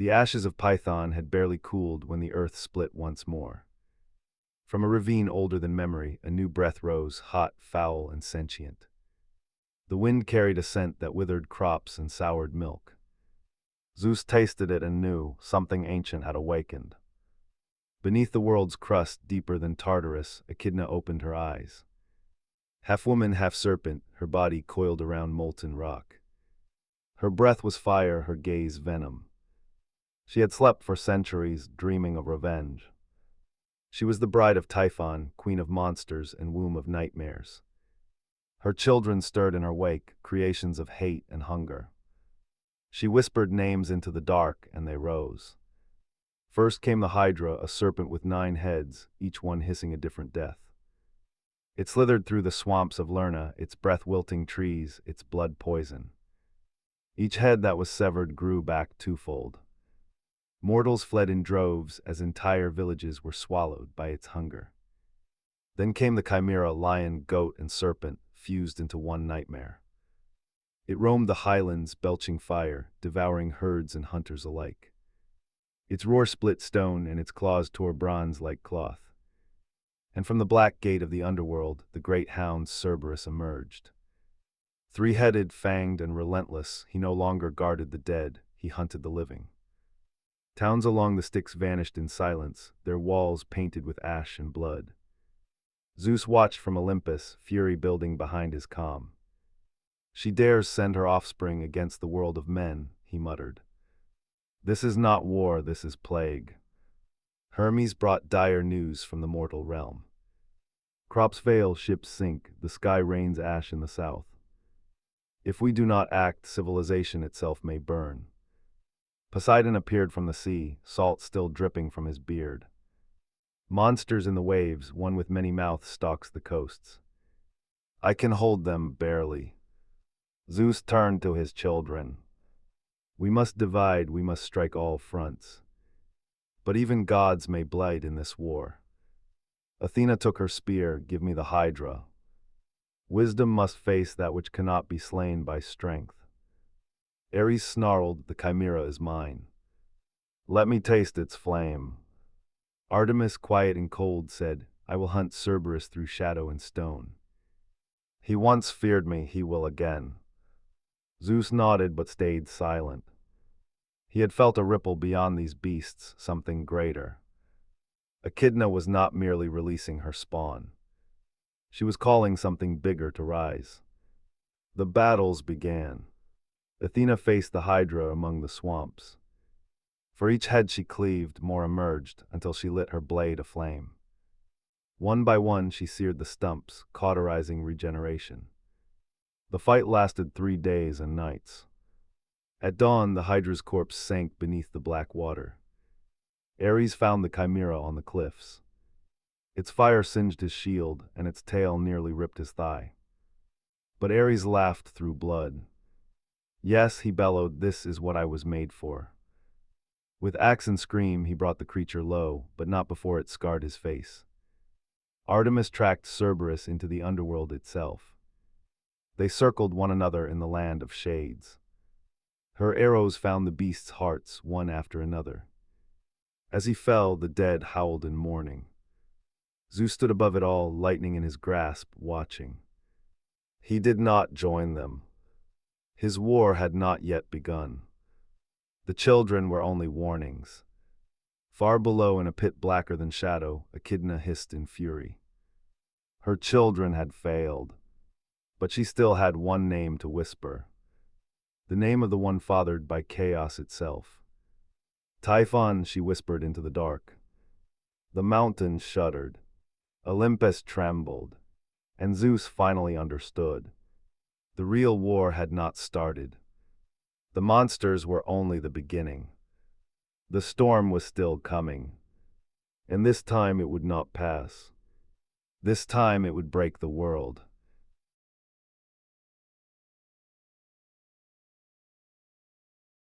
The ashes of Python had barely cooled when the earth split once more. From a ravine older than memory, a new breath rose, hot, foul, and sentient. The wind carried a scent that withered crops and soured milk. Zeus tasted it and knew something ancient had awakened. Beneath the world's crust, deeper than Tartarus, Echidna opened her eyes. Half woman, half serpent, her body coiled around molten rock. Her breath was fire, her gaze venom. She had slept for centuries, dreaming of revenge. She was the bride of Typhon, queen of monsters and womb of nightmares. Her children stirred in her wake, creations of hate and hunger. She whispered names into the dark, and they rose. First came the Hydra, a serpent with 9 heads, each one hissing a different death. It slithered through the swamps of Lerna, its breath wilting trees, its blood poison. Each head that was severed grew back twofold. Mortals fled in droves as entire villages were swallowed by its hunger. Then came the chimera, lion, goat, and serpent, fused into one nightmare. It roamed the highlands, belching fire, devouring herds and hunters alike. Its roar split stone, and its claws tore bronze like cloth. And from the black gate of the underworld, the great hound Cerberus emerged. 3-headed, fanged, and relentless, he no longer guarded the dead, he hunted the living. Towns along the Styx vanished in silence, their walls painted with ash and blood. Zeus watched from Olympus, fury building behind his calm. She dares send her offspring against the world of men, he muttered. This is not war, this is plague. Hermes brought dire news from the mortal realm. Crops fail, ships sink, the sky rains ash in the south. If we do not act, civilization itself may burn. Poseidon appeared from the sea, salt still dripping from his beard. Monsters in the waves, one with many mouths, stalks the coasts. I can hold them, barely. Zeus turned to his children. We must divide, we must strike all fronts. But even gods may blight in this war. Athena took her spear, give me the Hydra. Wisdom must face that which cannot be slain by strength. Ares snarled, the chimera is mine. Let me taste its flame. Artemis, quiet and cold, said, I will hunt Cerberus through shadow and stone. He once feared me, he will again. Zeus nodded but stayed silent. He had felt a ripple beyond these beasts, something greater. Echidna was not merely releasing her spawn. She was calling something bigger to rise. The battles began. Athena faced the Hydra among the swamps. For each head she cleaved, more emerged, until she lit her blade aflame. One by one she seared the stumps, cauterizing regeneration. The fight lasted 3 days and nights. At dawn, the Hydra's corpse sank beneath the black water. Ares found the chimera on the cliffs. Its fire singed his shield, and its tail nearly ripped his thigh. But Ares laughed through blood. Yes, he bellowed, this is what I was made for. With axe and scream, he brought the creature low, but not before it scarred his face. Artemis tracked Cerberus into the underworld itself. They circled one another in the land of shades. Her arrows found the beast's hearts, one after another. As he fell, the dead howled in mourning. Zeus stood above it all, lightning in his grasp, watching. He did not join them. His war had not yet begun. The children were only warnings. Far below, in a pit blacker than shadow, Echidna hissed in fury. Her children had failed, but she still had one name to whisper. The name of the one fathered by chaos itself. Typhon, she whispered into the dark. The mountains shuddered. Olympus trembled. And Zeus finally understood. The real war had not started. The monsters were only the beginning. The storm was still coming. And this time it would not pass. This time it would break the world.